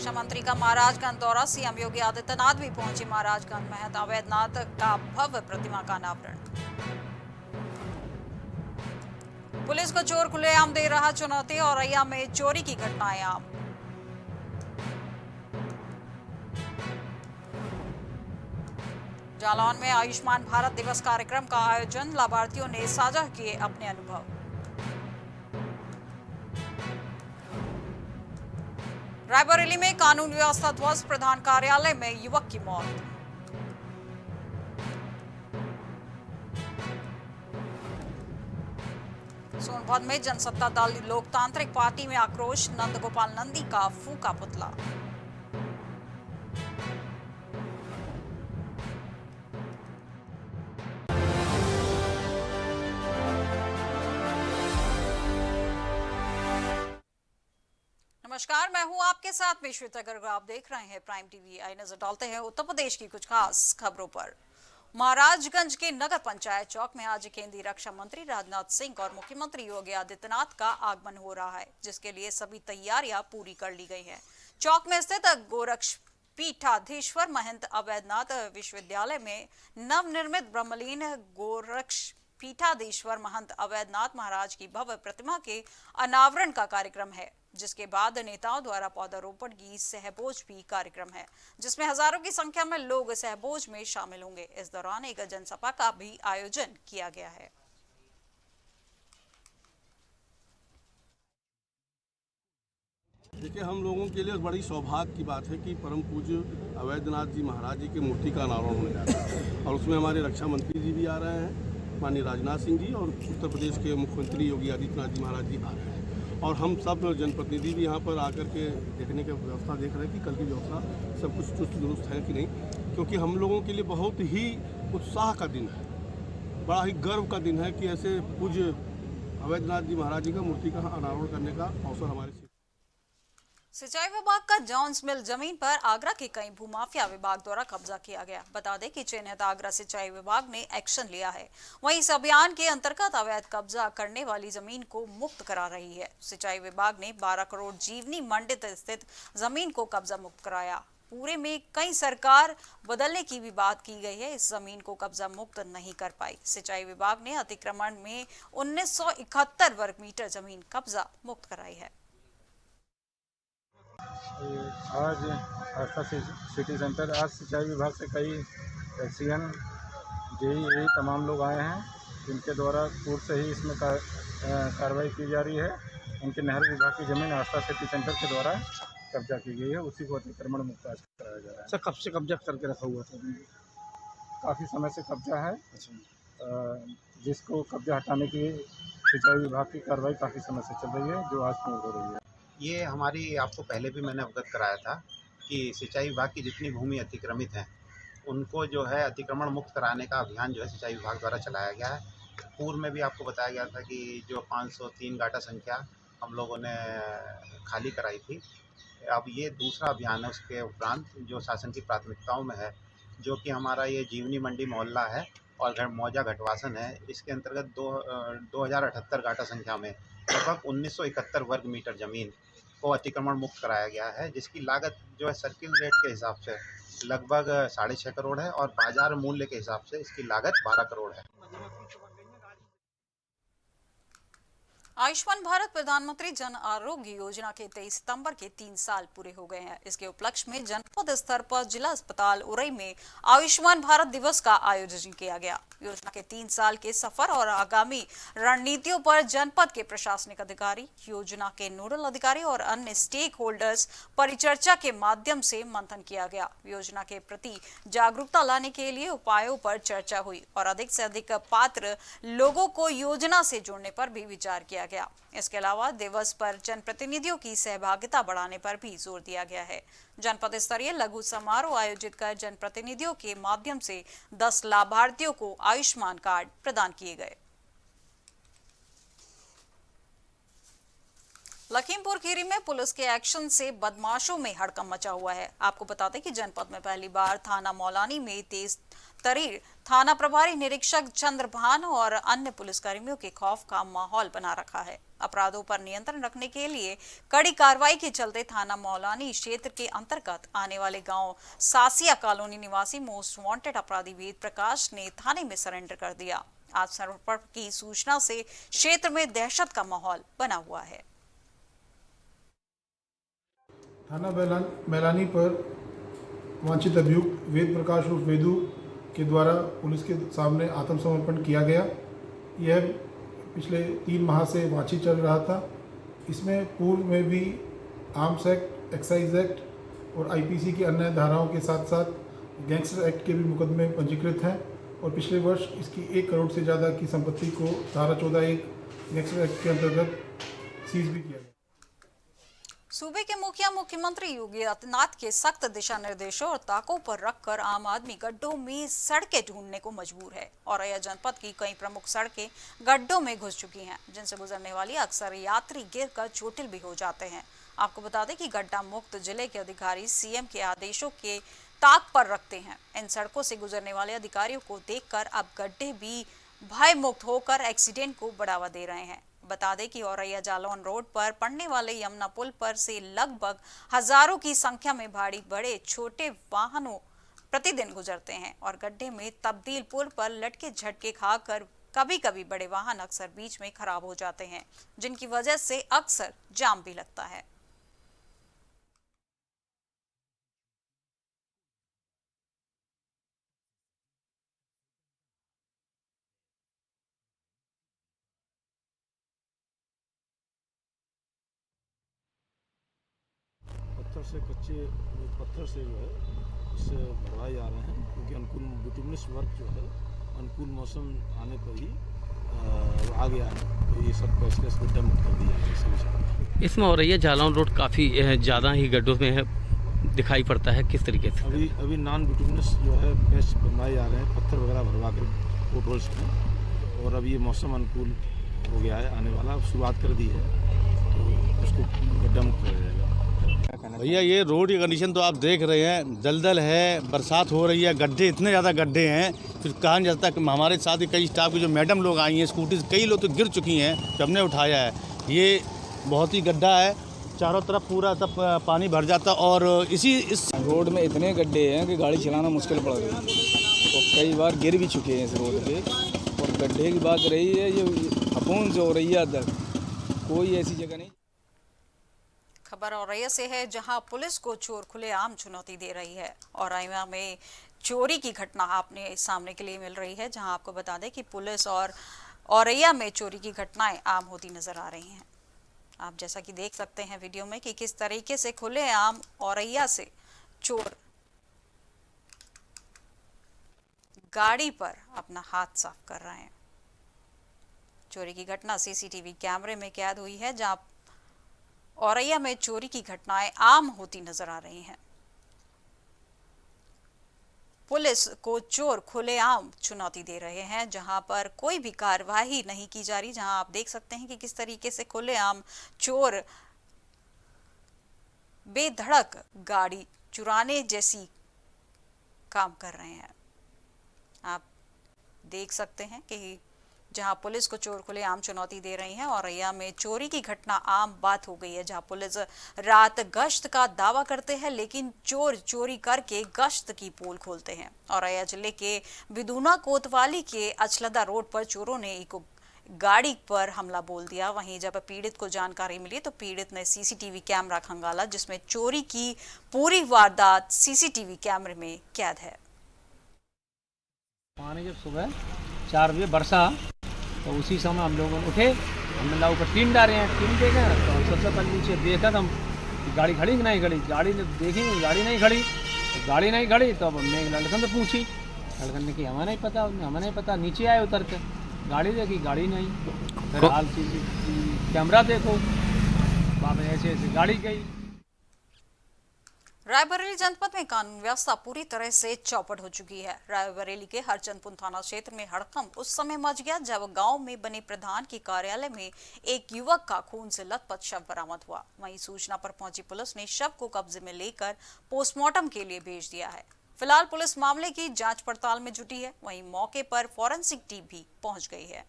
रक्षा मंत्री का महाराजगंज दौरा, सीएम योगी आदित्यनाथ भी पहुंचे महाराजगंज। महंत अवैधनाथ का भव्य प्रतिमा का अनावरण। पुलिस को चोर खुलेआम दे रहा चुनौती, औरैया में चोरी की घटनाएं आम। जालौन में आयुष्मान भारत दिवस कार्यक्रम का आयोजन, लाभार्थियों ने साझा किए अपने अनुभव। रायबरेली में कानून व्यवस्था ध्वस्त, प्रधान कार्यालय में युवक की मौत। सोनभद्र में जनसत्ता दल लोकतांत्रिक पार्टी में आक्रोश, नंदगोपाल नंदी का फूका पुतला। नमस्कार, मैं हूं आपके साथ में श्वेता गर्ग। आप देख रहे हैं प्राइम टीवी। आइए नजर डालते हैं उत्तर प्रदेश की कुछ खास खबरों पर। महाराजगंज के नगर पंचायत चौक में आज केंद्रीय रक्षा मंत्री राजनाथ सिंह और मुख्यमंत्री योगी आदित्यनाथ का आगमन हो रहा है, जिसके लिए सभी तैयारियां पूरी कर ली गई हैं। चौक में स्थित गोरक्ष पीठाधीश्वर महंत अवैधनाथ विश्वविद्यालय में नवनिर्मित ब्रह्मलीन गोरक्ष पीठाधीश्वर महंत अवैधनाथ महाराज की भव्य प्रतिमा के अनावरण का कार्यक्रम है, जिसके बाद नेताओं द्वारा पौधारोपण की सहभोज भी कार्यक्रम है, जिसमें हजारों की संख्या में लोग सहभोज में शामिल होंगे। इस दौरान एक जनसभा का भी आयोजन किया गया है। देखिए, हम लोगों के लिए बड़ी सौभाग्य की बात है कि परम पूज्य अवैधनाथ जी महाराज जी की मूर्ति का अनावरण होने जा रहा है और उसमें हमारे रक्षा मंत्री जी भी आ रहे हैं, माननीय राजनाथ सिंह जी, और उत्तर प्रदेश के मुख्यमंत्री योगी आदित्यनाथ जी महाराज जी आ रहे हैं। और हम सब जनप्रतिनिधि भी यहाँ पर आकर के देखने की व्यवस्था देख रहे हैं कि कल की व्यवस्था सब कुछ चुस्त दुरुस्त है कि नहीं, क्योंकि हम लोगों के लिए बहुत ही उत्साह का दिन है, बड़ा ही गर्व का दिन है कि ऐसे पूज्य अवैधनाथ जी महाराज जी का मूर्ति का अनावरण करने का अवसर हमारे। सिंचाई विभाग का जॉन्स मिल जमीन पर आगरा के कई भूमाफिया विभाग द्वारा कब्जा किया गया। बता दें कि चिन्हित आगरा सिंचाई विभाग ने एक्शन लिया है। वहीं इस अभियान के अंतर्गत अवैध कब्जा करने वाली जमीन को मुक्त करा रही है। सिंचाई विभाग ने 12 करोड़ जीवनी मंडित स्थित जमीन को कब्जा मुक्त कराया। पूरे में कई सरकार बदलने की भी बात की गई है, इस जमीन को कब्जा मुक्त नहीं कर पाई। सिंचाई विभाग ने अतिक्रमण में 1971 वर्ग मीटर जमीन कब्जा मुक्त कराई है। आज आस्था सिटी सेंटर, आज सिंचाई विभाग से कई एक्सीएन जेई तमाम लोग आए हैं, जिनके द्वारा पूर्व से ही इसमें कार्रवाई की जा रही है। उनके नहर विभाग की जमीन आस्था सिटी सेंटर के द्वारा कब्जा की गई है, उसी को अतिक्रमण मुक्त आज कराया जा रहा है। सर, कब से कब्जा करके रखा हुआ था? काफ़ी समय से कब्जा है, जिसको कब्जा हटाने की सिंचाई विभाग की कार्रवाई काफ़ी समय से चल रही है, जो आज पूर्ण हो रही है। ये हमारी आपको पहले भी मैंने अवगत कराया था कि सिंचाई विभाग की जितनी भूमि अतिक्रमित हैं उनको जो है अतिक्रमण मुक्त कराने का अभियान जो है सिंचाई विभाग द्वारा चलाया गया है। पूर्व में भी आपको बताया गया था कि जो 503 गाटा संख्या हम लोगों ने खाली कराई थी, अब ये दूसरा अभियान है उसके उपरांत जो शासन की प्राथमिकताओं में है, जो कि हमारा ये जीवनी मंडी मोहल्ला है और मौजा घटवासन है। इसके अंतर्गत 2078 गाटा संख्या में लगभग 1971 वर्ग मीटर ज़मीन को अतिक्रमण मुक्त कराया गया है, जिसकी लागत जो है सर्किल रेट के हिसाब से लगभग 6.5 करोड़ है और बाजार मूल्य के हिसाब से इसकी लागत 12 करोड़ है। आयुष्मान भारत प्रधानमंत्री जन आरोग्य योजना के 23 सितंबर के 3 साल पूरे हो गए हैं। इसके उपलक्ष्य में जनपद स्तर पर जिला अस्पताल उरई में आयुष्मान भारत दिवस का आयोजन किया गया। योजना के 3 साल के सफर और आगामी रणनीतियों पर जनपद के प्रशासनिक अधिकारी, योजना के नोडल अधिकारी और अन्य स्टेक होल्डर्स परिचर्चा के माध्यम से मंथन किया गया। योजना के प्रति जागरूकता लाने के लिए उपायों पर चर्चा हुई और अधिक से अधिक पात्र लोगों को योजना से जोड़ने पर भी विचार किया गया। इसके अलावा दिवस पर जनप्रतिनिधियों की सहभागिता बढ़ाने पर भी जोर दिया गया है। जनपद स्तरीय लघु समारोह आयोजित कर जनप्रतिनिधियों के माध्यम से 10 लाभार्थियों को आयुष्मान कार्ड प्रदान किए गए। लखीमपुर खीरी में पुलिस के एक्शन से बदमाशों में हड़कंप मचा हुआ है। आपको बता दें कि जनपद में पहली बार थाना मौलानी में तेज तरीर थाना प्रभारी निरीक्षक चंद्रभान और अन्य पुलिसकर्मियों के खौफ का माहौल बना रखा है। अपराधों पर नियंत्रण रखने के लिए कड़ी कार्रवाई के चलते थाना मौलानी क्षेत्र के अंतर्गत आने वाले गांव सासिया कॉलोनी निवासी मोस्ट वांटेड अपराधी वेद प्रकाश ने थाने में सरेंडर कर दिया। आत्मसमर्पण की सूचना से क्षेत्र में दहशत का माहौल बना हुआ है। थाना मैलानी पर वांछित अभियुक्त वेद प्रकाश उर्फ वेदू के द्वारा पुलिस के सामने आत्मसमर्पण किया गया। यह पिछले 3 माह से वांछित चल रहा था। इसमें पूर्व में भी आर्म्स एक्ट, एक्साइज एक्ट और आईपीसी की अन्य धाराओं के साथ साथ गैंगस्टर एक्ट के भी मुकदमे पंजीकृत हैं और पिछले वर्ष इसकी 1 करोड़ से ज़्यादा की संपत्ति को धारा 14(1) गैंगस्टर एक्ट के अंतर्गत सीज भी किया गया। सूबे के मुखिया मुख्यमंत्री योगी आदित्यनाथ के सख्त दिशा निर्देशों और ताकों पर रखकर आम आदमी गड्ढों में सड़कें ढूंढने को मजबूर है। औरैया जनपद की कई प्रमुख सड़कें गड्ढों में घुस चुकी हैं, जिनसे गुजरने वाली अक्सर यात्री गिरकर चोटिल भी हो जाते हैं। आपको बता दें कि गड्ढा मुक्त जिले के अधिकारी सीएम के आदेशों के ताक पर रखते हैं। इन सड़कों से गुजरने वाले अधिकारियों को देखकर अब गड्ढे भी भय मुक्त होकर एक्सीडेंट को बढ़ावा दे रहे हैं। बता दें कि औरैया जालौन रोड पर पड़ने वाले यमुना पुल पर से लगभग हजारों की संख्या में भारी बड़े छोटे वाहनों प्रतिदिन गुजरते हैं और गड्ढे में तब्दील पुल पर लटके झटके खाकर कभी कभी बड़े वाहन अक्सर बीच में खराब हो जाते हैं, जिनकी वजह से अक्सर जाम भी लगता है। पत्थर से जो है इससे भरवाए जा रहे हैं, क्योंकि अनुकूल बिटुमिनस वर्क जो है अनुकूल मौसम आने पर ही आ गया है, तो ये सब पैसे गड्ढा मुक्त कर दिया है। इसमें औरैया जालौन रोड काफ़ी ज़्यादा ही गड्ढों में है दिखाई पड़ता है, किस तरीके से? अभी नॉन बिटुमिनस जो है पैच बनवाए जा रहे हैं, पत्थर वगैरह भरवा कर पोटोल्स में, और अब ये मौसम अनुकूल हो गया है, आने वाला शुरुआत कर दी है, तो उसको गड्ढा मुक्त कर जाएगा। भैया ये रोड की कंडीशन तो आप देख रहे हैं, दलदल है, बरसात हो रही है, गड्ढे इतने ज़्यादा गड्ढे हैं, फिर कहा नहीं जाता कि हमारे साथ ही कई स्टाफ के जो मैडम लोग आई हैं स्कूटी से, कई लोग तो गिर चुकी हैं, जब हमने उठाया है। ये बहुत ही गड्ढा है, चारों तरफ पूरा सब पानी भर जाता, और इस रोड में इतने गड्ढे हैं कि गाड़ी चलाना मुश्किल पड़ गई है, तो कई बार गिर भी चुके हैं इस रोड पे। और गड्ढे की बात रही है, ये अपूर्ण जो औरैया तक कोई ऐसी जगह नहीं। खबर औरैया से है, जहां पुलिस को चोर खुलेआम चुनौती दे रही है। औरैया में चोरी की घटना आपने सामने के लिए मिल रही है, जहां आपको बता दें कि पुलिस और औरैया में चोरी की घटनाएं आम होती नजर आ रही हैं। आप जैसा कि देख सकते हैं वीडियो में कि किस तरीके से खुलेआम औरैया से चोर गाड़ी पर अपना हाथ साफ कर रहे हैं। चोरी की घटना सीसीटीवी कैमरे में कैद हुई है, जहां औरैया में चोरी की घटनाएं आम होती नजर आ रही हैं। पुलिस को चोर खुलेआम चुनौती दे रहे हैं, जहां पर कोई भी कार्रवाई नहीं की जा रही, जहां आप देख सकते हैं कि किस तरीके से खुलेआम चोर बेधड़क गाड़ी चुराने जैसी काम कर रहे हैं। आप देख सकते हैं कि जहां पुलिस को चोर खुलेआम चुनौती दे रही हैं, औरैया में चोरी की घटना आम बात हो गई है, जहां पुलिस रात गश्त का दावा करते हैं, लेकिन चोर चोरी करके गश्त की पोल खोलते हैं। औरैया जिले के बिदुना कोतवाली के अचलदा रोड पर चोरों ने एक गाड़ी पर हमला बोल दिया। वहीं जब पीड़ित को जानकारी मिली तो पीड़ित ने सीसीटीवी कैमरा खंगाला, जिसमें चोरी की पूरी वारदात सीसीटीवी कैमरे में कैद है। पानी जब सुबह 4 बजे बरसा तो उसी समय हम लोग उठे, हमने ला ऊपर टीन डाले हैं, टीन देखे तो हम सबसे पहले नीचे देखा था गाड़ी खड़ी कि नहीं खड़ी। गाड़ी देखी गाड़ी नहीं खड़ी, तो गाड़ी नहीं खड़ी तो अब हमने एक लड़कन से पूछी, लड़कन ने कि हमें नहीं पता, हमें नहीं पता। नीचे आए उतर के, गाड़ी देखी गाड़ी नहीं, फिर हाल कैमरा देखो, वहाँ पे ऐसे ऐसे गाड़ी गई। रायबरेली जनपद में कानून व्यवस्था पूरी तरह से चौपट हो चुकी है। रायबरेली के हरचंदपुर थाना क्षेत्र में हड़कंप उस समय मच गया जब गांव में बने प्रधान के कार्यालय में एक युवक का खून से लथपथ शव बरामद हुआ। वहीं सूचना पर पहुंची पुलिस ने शव को कब्जे में लेकर पोस्टमार्टम के लिए भेज दिया है। फिलहाल पुलिस मामले की जांच पड़ताल में जुटी है। वहीं मौके पर फॉरेंसिक टीम भी पहुंच गई है।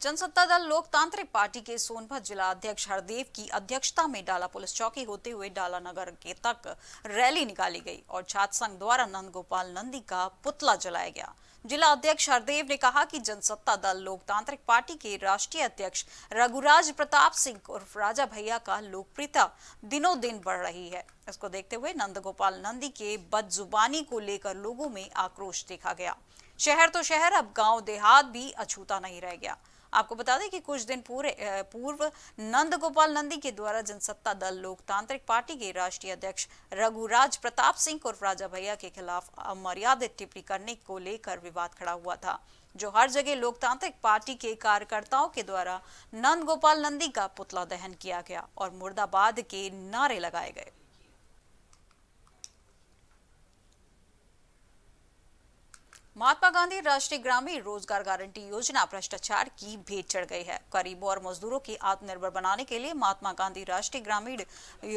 जनसत्ता दल लोकतांत्रिक पार्टी के सोनभद्र जिला अध्यक्ष हरदेव की अध्यक्षता में डाला पुलिस चौकी होते हुए डाला नगर के तक रैली निकाली गई और छात्र संघ द्वारा नंद गोपाल नंदी का पुतला जलाया गया। जिला अध्यक्ष हरदेव ने कहा कि जनसत्ता दल लोकतांत्रिक पार्टी के राष्ट्रीय अध्यक्ष रघुराज प्रताप सिंह उर्फ राजा भैया का लोकप्रियता दिनों दिन बढ़ रही है। इसको देखते हुए नंद गोपाल नंदी के बदजुबानी को लेकर लोगों में आक्रोश देखा गया। शहर तो शहर, अब गांव देहात भी अछूता नहीं रह गया। आपको बता दें कि कुछ दिन पूर्व नंद गोपाल नंदी के द्वारा जनसत्ता दल लोकतांत्रिक पार्टी के राष्ट्रीय अध्यक्ष रघुराज प्रताप सिंह और राजा भैया के खिलाफ अमर्यादित टिप्पणी करने को लेकर विवाद खड़ा हुआ था, जो हर जगह लोकतांत्रिक पार्टी के कार्यकर्ताओं के द्वारा नंद गोपाल नंदी का पुतला दहन किया गया और मुर्दाबाद के नारे लगाए गए। महात्मा गांधी राष्ट्रीय ग्रामीण रोजगार गारंटी योजना भ्रष्टाचार की भेंट चढ़ गई है। गरीबों और मजदूरों की आत्मनिर्भर बनाने के लिए महात्मा गांधी राष्ट्रीय ग्रामीण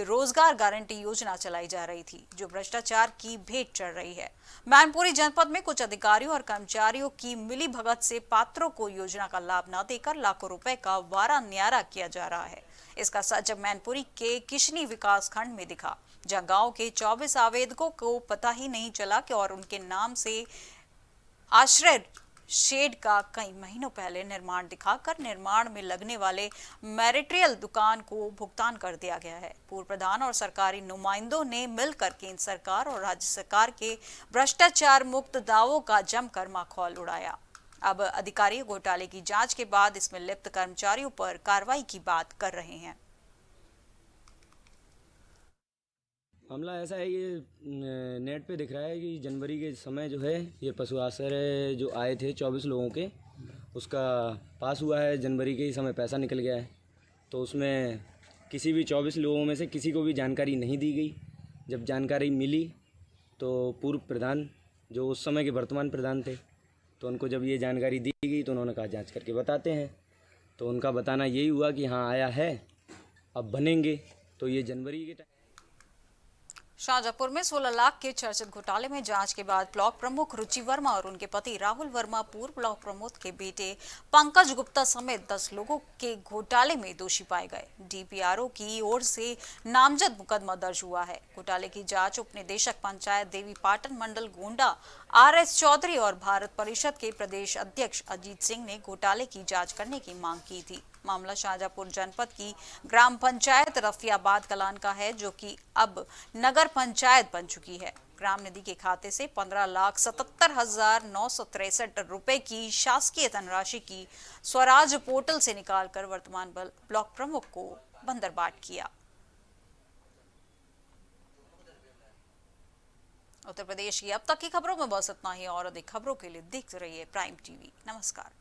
रोजगार गारंटी योजना चलाई जा रही थी, जो भ्रष्टाचार की भेंट चढ़ रही है। मैनपुरी जनपद में कुछ अधिकारियों और कर्मचारियों की मिली भगत से पात्रों को योजना का लाभ न देकर लाखों रुपए का वारा न्यारा किया जा रहा है। इसका सच मैनपुरी के किशनी विकास खंड में दिखा, जहाँ गाँव के 24 आवेदकों को पता ही नहीं चला कि और उनके नाम से आश्रय शेड का कई महीनों पहले निर्माण दिखाकर निर्माण में लगने वाले मैटेरियल दुकान को भुगतान कर दिया गया है। पूर्व प्रधान और सरकारी नुमाइंदों ने मिलकर केंद्र सरकार और राज्य सरकार के भ्रष्टाचार मुक्त दावों का जमकर माखौल उड़ाया। अब अधिकारी घोटाले की जांच के बाद इसमें लिप्त कर्मचारियों पर कार्रवाई की बात कर रहे हैं। मामला ऐसा है, ये नेट पे दिख रहा है कि जनवरी के समय जो है ये पशु आश्रय जो आए थे 24 लोगों के, उसका पास हुआ है। जनवरी के ही समय पैसा निकल गया है, तो उसमें किसी भी 24 लोगों में से किसी को भी जानकारी नहीं दी गई। जब जानकारी मिली तो पूर्व प्रधान जो उस समय के वर्तमान प्रधान थे, तो उनको जब ये जानकारी दी गई तो उन्होंने कहा जांच करके बताते हैं। तो उनका बताना यही हुआ कि हाँ आया है, अब बनेंगे। तो ये जनवरी के शाहजहांपुर में 16 लाख के चर्चित घोटाले में जांच के बाद ब्लॉक प्रमुख रुचि वर्मा और उनके पति राहुल वर्मा पूर्व ब्लॉक प्रमुख के बेटे पंकज गुप्ता समेत 10 लोगों के घोटाले में दोषी पाए गए। डीपीआरओ की ओर से नामजद मुकदमा दर्ज हुआ है। घोटाले की जांच उप निदेशक पंचायत देवी पाटन मंडल गोंडा RS चौधरी और भारत परिषद के प्रदेश अध्यक्ष अजीत सिंह ने घोटाले की जाँच करने की मांग की थी। मामला शाहजहांपुर जनपद की ग्राम पंचायत रफियाबाद कलान का है, जो कि अब नगर पंचायत बन चुकी है। ग्राम निधि के खाते से 15,77,963 रुपए की शासकीय धनराशि की स्वराज पोर्टल से निकालकर वर्तमान ब्लॉक प्रमुख को बंदरबाट किया। उत्तर प्रदेश की अब तक की खबरों में बस इतना ही और अधिक खबरों के लिए देखते रहिए प्राइम टीवी। नमस्कार।